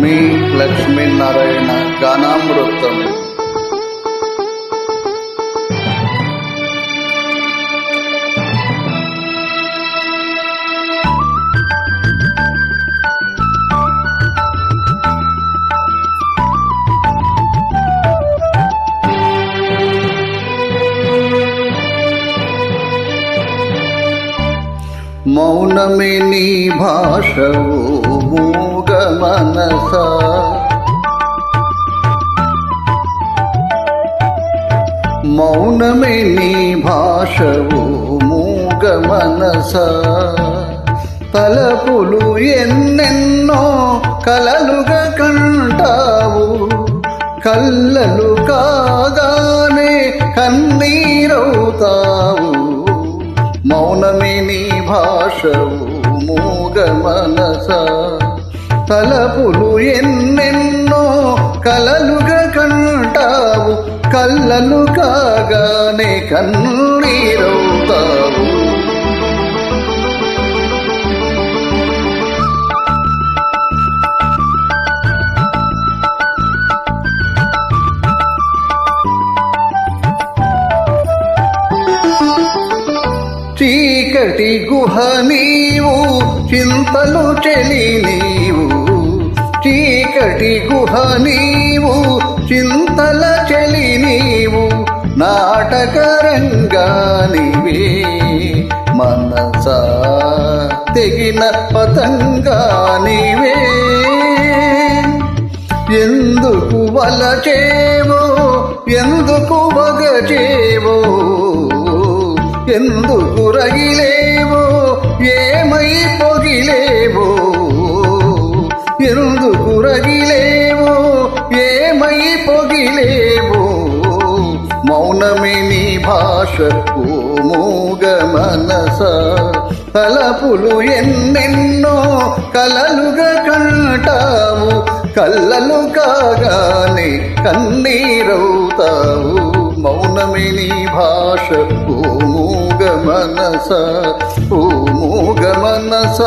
మీ లక్ష్మీనారాయణ గానామృతం. మౌనమే నీ భాషవు మూగ మనస, మౌనమే నీ భాషవు మూగ మనస. తలపులు ఎన్నెన్నో కలలుగా కంటావు, కళ్ళలు కాగానే కన్నీరవుతావు. మౌనమే నీ భాషవు మూగ మనస. తలపులు ఎన్నెన్నో కలలుగా కంటావు, కళ్ళలు కాగానే కన్నీరవుతావు. చీకటి గుహ నీవు, చింతలు చెలి నీవు, చీకటి గుహ నీవు, చింతల చెలి నీవు. నాటకరంగానివే మనసా తెగిన పతంగానివే. ఎందుకు వలచేవో, ఎందుకు వగచేవో, ఎందుకు రగిలేవో, ఏమై పొగిలేవో. ఎందుకు రగిలేవో, ఏమై పొగిలేవో. మౌనమే నీ భాష ఓ మూగ మనస. తలపులు ఎన్నెన్నో కలలుగా కంటావు, కళ్ళలు కాగానే కన్నీరవుతావు. మౌనమే నీ భాష ఓ మూగ మనస, ఓ మూగ మనస.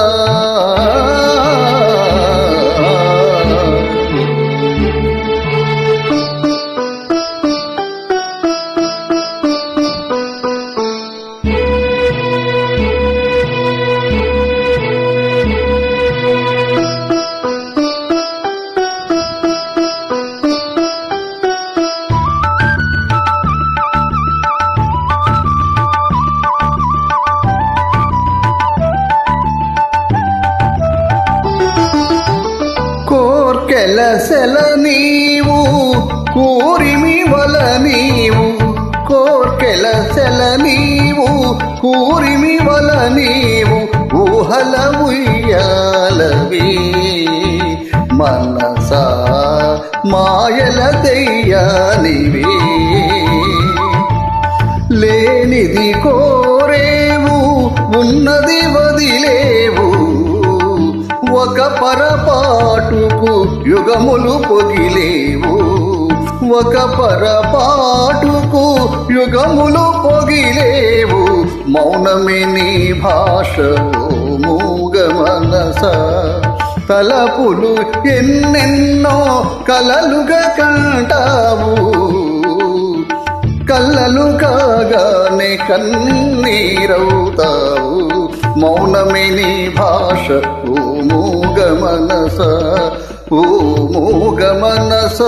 కోర్కెలసెల నీవు, కూరిమి వల నీవు, కోర్కెలసెల నీవు, కూరిమి వల నీవు. ఊహల ఉయ్యాలవి మనసా మాయల దయ్యానివి. లేనిది కోరేవు, ఉన్నది వదిలేవు. ఒక పరపాటుకు యుగములు పొగిలేవు, ఒక పరపాటుకు యుగములు పొగిలేవు. మౌనమే నీ భాష ఓ మూగ మనస. తలపులు ఎన్నెన్నో కలలుగా కంటావు, కళ్ళలు కాగానే కన్నీరవుతావు. మౌనమే నీ భాష ఓ మూగ మనస, ఓ మూగ మనస.